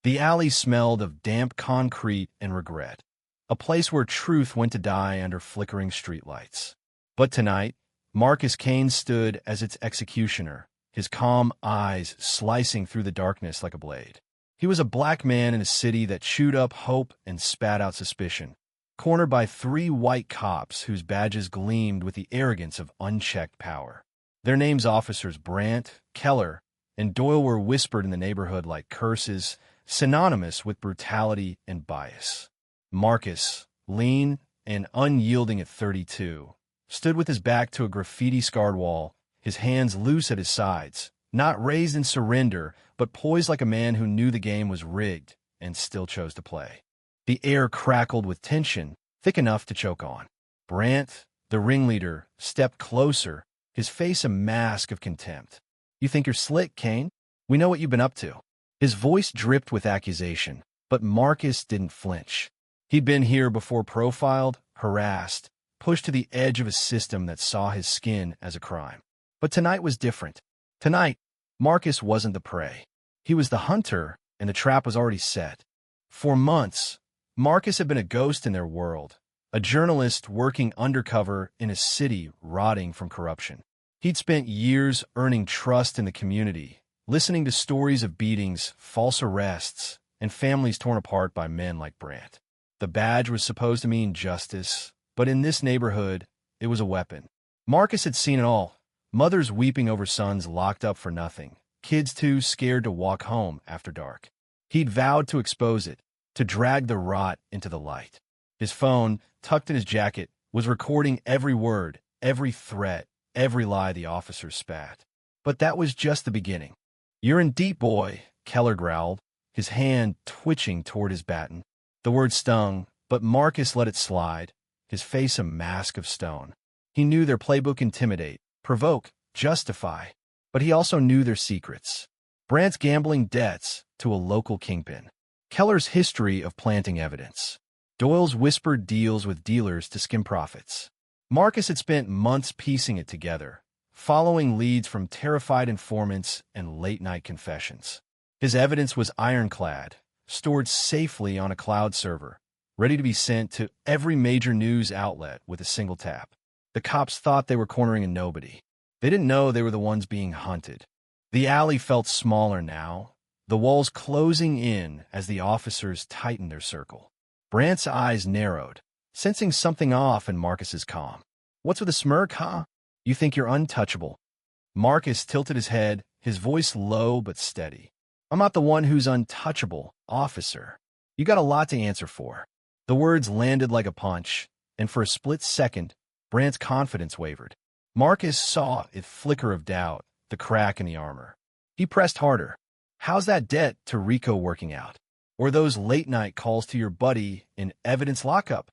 The alley smelled of damp concrete and regret, a place where truth went to die under flickering streetlights. But tonight, Marcus Kane stood as its executioner, his calm eyes slicing through the darkness like a blade. He was a black man in a city that chewed up hope and spat out suspicion, cornered by three white cops whose badges gleamed with the arrogance of unchecked power. Their names, officers Brandt, Keller, and Doyle, were whispered in the neighborhood like curses, synonymous with brutality and bias. Marcus, lean and unyielding at 32, stood with his back to a graffiti-scarred wall, his hands loose at his sides, not raised in surrender, but poised like a man who knew the game was rigged and still chose to play. The air crackled with tension, thick enough to choke on. Brandt, the ringleader, stepped closer, his face a mask of contempt. "You think you're slick, Kane? We know what you've been up to." His voice dripped with accusation, but Marcus didn't flinch. He'd been here before, profiled, harassed, pushed to the edge of a system that saw his skin as a crime. But tonight was different. Tonight, Marcus wasn't the prey. He was the hunter, and the trap was already set. For months, Marcus had been a ghost in their world, a journalist working undercover in a city rotting from corruption. He'd spent years earning trust in the community, listening to stories of beatings, false arrests, and families torn apart by men like Brandt. The badge was supposed to mean justice, but in this neighborhood, it was a weapon. Marcus had seen it all. Mothers weeping over sons locked up for nothing, kids too scared to walk home after dark. He'd vowed to expose it, to drag the rot into the light. His phone, tucked in his jacket, was recording every word, every threat, every lie the officers spat. But that was just the beginning. "You're in deep, boy," Keller growled, his hand twitching toward his baton. The word stung, but Marcus let it slide, his face a mask of stone. He knew their playbook: intimidate, provoke, justify. But he also knew their secrets. Brandt's gambling debts to a local kingpin. Keller's history of planting evidence. Doyle's whispered deals with dealers to skim profits. Marcus had spent months piecing it together, following leads from terrified informants and late-night confessions. His evidence was ironclad, stored safely on a cloud server, ready to be sent to every major news outlet with a single tap. The cops thought they were cornering a nobody. They didn't know they were the ones being hunted. The alley felt smaller now, the walls closing in as the officers tightened their circle. Brandt's eyes narrowed, sensing something off in Marcus's calm. "What's with a smirk, huh? You think you're untouchable?" Marcus tilted his head, his voice low but steady. "I'm not the one who's untouchable, officer. You got a lot to answer for." The words landed like a punch, and for a split second, Brandt's confidence wavered. Marcus saw a flicker of doubt, the crack in the armor. He pressed harder. "How's that debt to Rico working out? Or those late-night calls to your buddy in evidence lockup?"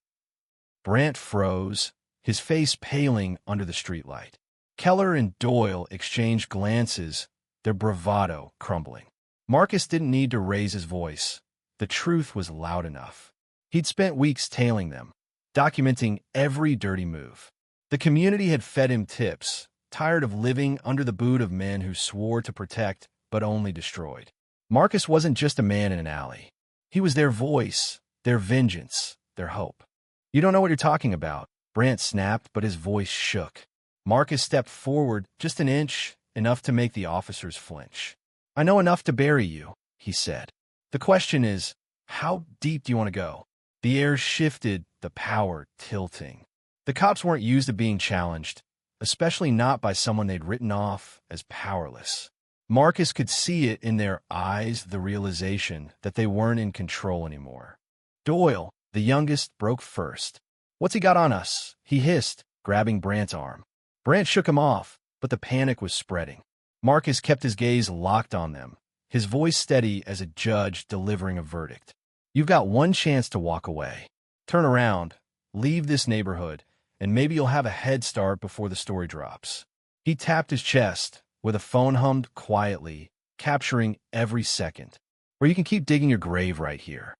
Brandt froze, his face paling under the streetlight. Keller and Doyle exchanged glances, their bravado crumbling. Marcus didn't need to raise his voice. The truth was loud enough. He'd spent weeks tailing them, documenting every dirty move. The community had fed him tips, tired of living under the boot of men who swore to protect but only destroyed. Marcus wasn't just a man in an alley. He was their voice, their vengeance, their hope. "You don't know what you're talking about," Brandt snapped, but his voice shook. Marcus stepped forward just an inch, enough to make the officers flinch. "I know enough to bury you," he said. "The question is, how deep do you want to go?" The air shifted, the power tilting. The cops weren't used to being challenged, especially not by someone they'd written off as powerless. Marcus could see it in their eyes, the realization that they weren't in control anymore. Doyle, the youngest, broke first. "What's he got on us?" he hissed, grabbing Brandt's arm. Brandt shook him off, but the panic was spreading. Marcus kept his gaze locked on them, his voice steady as a judge delivering a verdict. "You've got one chance to walk away. Turn around, leave this neighborhood, and maybe you'll have a head start before the story drops." He tapped his chest, where the phone hummed quietly, capturing every second. "Or you can keep digging your grave right here."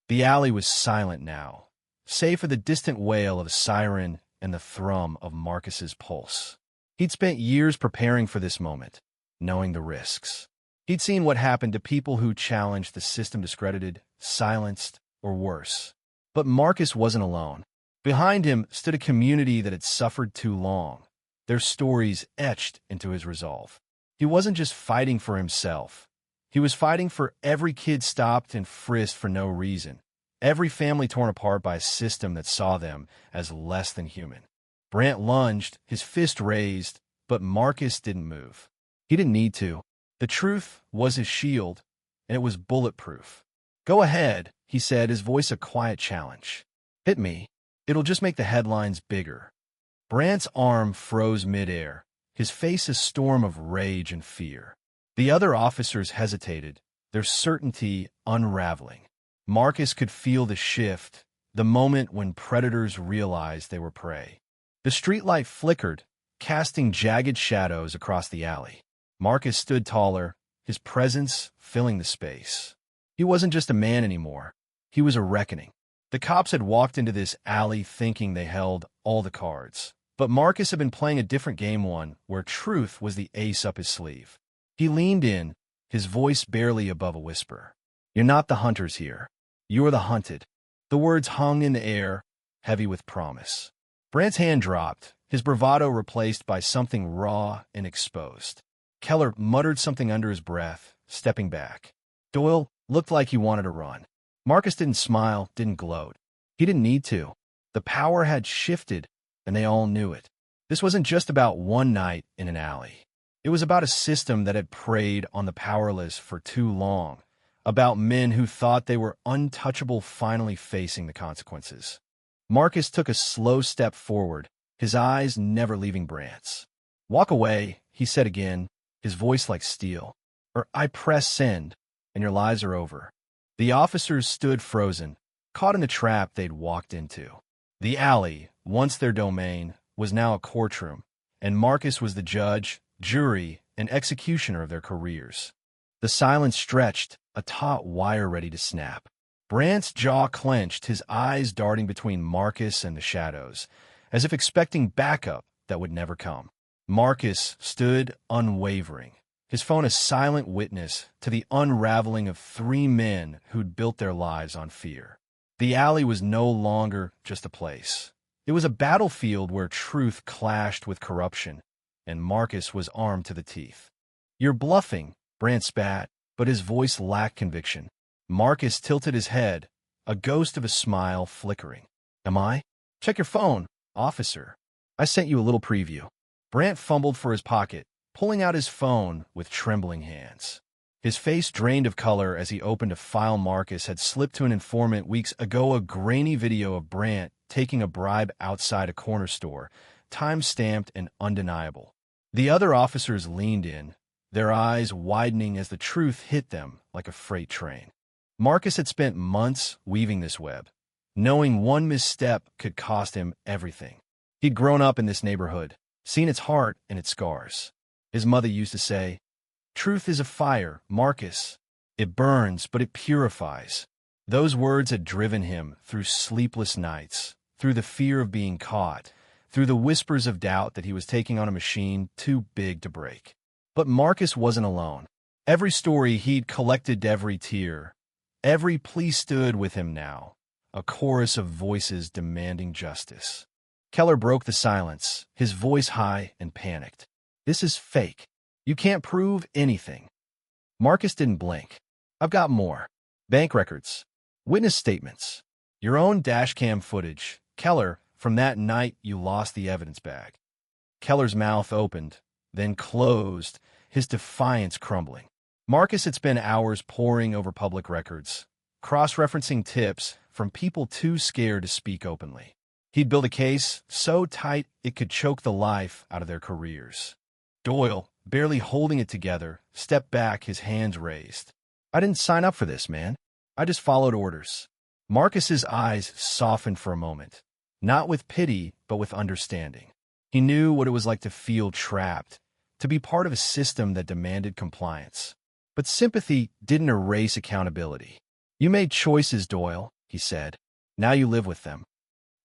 The alley was silent now, save for the distant wail of a siren and the thrum of Marcus's pulse. He'd spent years preparing for this moment, knowing the risks. He'd seen what happened to people who challenged the system, discredited, silenced, or worse. But Marcus wasn't alone. Behind him stood a community that had suffered too long, their stories etched into his resolve. He wasn't just fighting for himself. He was fighting for every kid stopped and frisked for no reason, every family torn apart by a system that saw them as less than human. Brant lunged, his fist raised, but Marcus didn't move. He didn't need to. The truth was his shield, and it was bulletproof. "Go ahead," he said, his voice a quiet challenge. "Hit me. It'll just make the headlines bigger." Brant's arm froze midair, his face a storm of rage and fear. The other officers hesitated, their certainty unraveling. Marcus could feel the shift, the moment when predators realized they were prey. The streetlight flickered, casting jagged shadows across the alley. Marcus stood taller, his presence filling the space. He wasn't just a man anymore. He was a reckoning. The cops had walked into this alley thinking they held all the cards. But Marcus had been playing a different game, one where truth was the ace up his sleeve. He leaned in, his voice barely above a whisper. "You're not the hunters here. You are the hunted." The words hung in the air, heavy with promise. Brant's hand dropped, his bravado replaced by something raw and exposed. Keller muttered something under his breath, stepping back. Doyle looked like he wanted to run. Marcus didn't smile, didn't gloat. He didn't need to. The power had shifted, and they all knew it. This wasn't just about one night in an alley. It was about a system that had preyed on the powerless for too long, about men who thought they were untouchable finally facing the consequences. Marcus took a slow step forward, his eyes never leaving Brant's. "Walk away," he said again, his voice like steel. "Or I press send, and your lives are over." The officers stood frozen, caught in the trap they'd walked into. The alley, once their domain, was now a courtroom, and Marcus was the judge, jury, and executioner of their careers. The silence stretched, a taut wire ready to snap. Brant's jaw clenched, his eyes darting between Marcus and the shadows, as if expecting backup that would never come. Marcus stood unwavering, his phone a silent witness to the unraveling of three men who'd built their lives on fear. The alley was no longer just a place. It was a battlefield where truth clashed with corruption, and Marcus was armed to the teeth. "You're bluffing," Brant spat, but his voice lacked conviction. Marcus tilted his head, a ghost of a smile flickering. "Am I? Check your phone, officer. I sent you a little preview." Brant fumbled for his pocket, pulling out his phone with trembling hands. His face drained of color as he opened a file Marcus had slipped to an informant weeks ago, a grainy video of Brant taking a bribe outside a corner store, time-stamped and undeniable. The other officers leaned in, their eyes widening as the truth hit them like a freight train. Marcus had spent months weaving this web, knowing one misstep could cost him everything. He'd grown up in this neighborhood, seen its heart and its scars. His mother used to say, "Truth is a fire, Marcus. It burns, but it purifies." Those words had driven him through sleepless nights, through the fear of being caught, through the whispers of doubt that he was taking on a machine too big to break. But Marcus wasn't alone. Every story he'd collected, every tear, every plea stood with him now, a chorus of voices demanding justice. Keller broke the silence, his voice high and panicked. "This is fake. You can't prove anything." Marcus didn't blink. "I've got more. Bank records, witness statements, your own dashcam footage. Keller, from that night you lost the evidence bag." Keller's mouth opened, then closed, his defiance crumbling. Marcus had spent hours poring over public records, cross-referencing tips from people too scared to speak openly. He'd built a case so tight it could choke the life out of their careers. Doyle, barely holding it together, stepped back, his hands raised. "I didn't sign up for this, man. I just followed orders." Marcus's eyes softened for a moment, not with pity, but with understanding. He knew what it was like to feel trapped, to be part of a system that demanded compliance. But sympathy didn't erase accountability. "You made choices, Doyle," he said. "Now you live with them."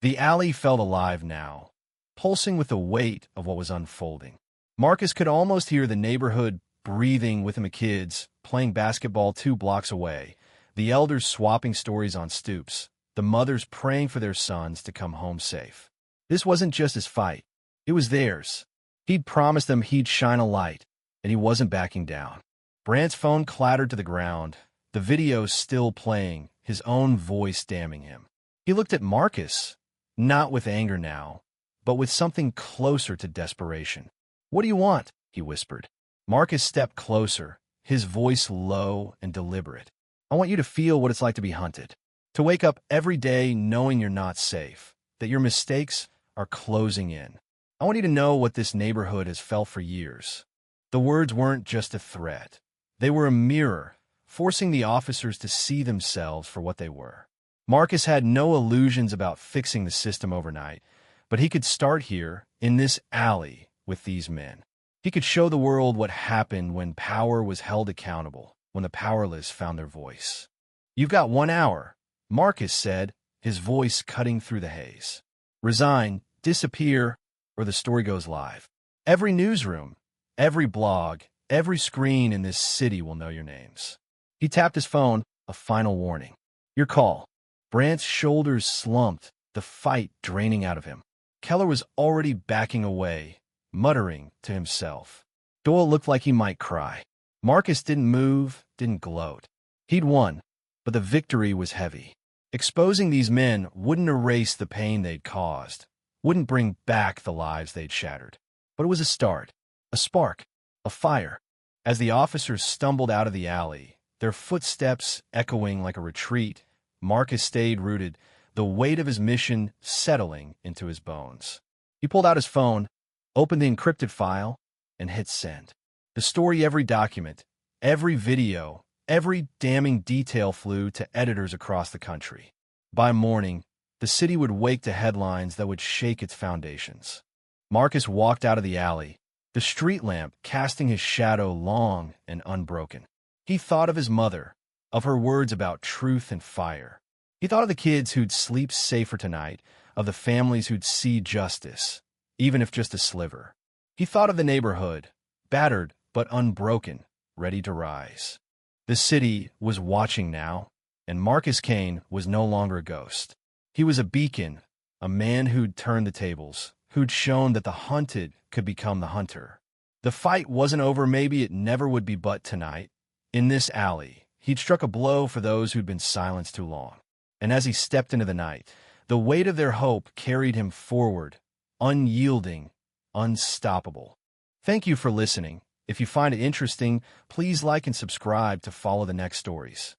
The alley felt alive now, pulsing with the weight of what was unfolding. Marcus could almost hear the neighborhood breathing with the kids, playing basketball 2 blocks away, the elders swapping stories on stoops, the mothers praying for their sons to come home safe. This wasn't just his fight. It was theirs. He'd promised them he'd shine a light, and he wasn't backing down. Brant's phone clattered to the ground, the video still playing, his own voice damning him. He looked at Marcus, not with anger now, but with something closer to desperation. "What do you want?" he whispered. Marcus stepped closer, his voice low and deliberate. "I want you to feel what it's like to be hunted, to wake up every day knowing you're not safe, that your mistakes are closing in. I want you to know what this neighborhood has felt for years." The words weren't just a threat. They were a mirror, forcing the officers to see themselves for what they were. Marcus had no illusions about fixing the system overnight, but he could start here, in this alley, with these men. He could show the world what happened when power was held accountable, when the powerless found their voice. "You've got 1 hour," Marcus said, his voice cutting through the haze. "Resign, disappear, or the story goes live. Every newsroom, every blog, every screen in this city will know your names." He tapped his phone, a final warning. "Your call." Brant's shoulders slumped, the fight draining out of him. Keller was already backing away, muttering to himself. Doyle looked like he might cry. Marcus didn't move, didn't gloat. He'd won, but the victory was heavy. Exposing these men wouldn't erase the pain they'd caused, wouldn't bring back the lives they'd shattered. But it was a start, a spark, a fire. As the officers stumbled out of the alley, their footsteps echoing like a retreat, Marcus stayed rooted, the weight of his mission settling into his bones. He pulled out his phone, opened the encrypted file, and hit send. The story, every document, every video, every damning detail flew to editors across the country. By morning, the city would wake to headlines that would shake its foundations. Marcus walked out of the alley, the street lamp casting his shadow long and unbroken. He thought of his mother, of her words about truth and fire. He thought of the kids who'd sleep safer tonight, of the families who'd see justice, even if just a sliver. He thought of the neighborhood, battered but unbroken, ready to rise. The city was watching now, and Marcus Kane was no longer a ghost. He was a beacon, a man who'd turned the tables, who'd shown that the hunted could become the hunter. The fight wasn't over, maybe it never would be, but tonight, in this alley, he'd struck a blow for those who'd been silenced too long. And as he stepped into the night, the weight of their hope carried him forward, unyielding, unstoppable. Thank you for listening. If you find it interesting, please like and subscribe to follow the next stories.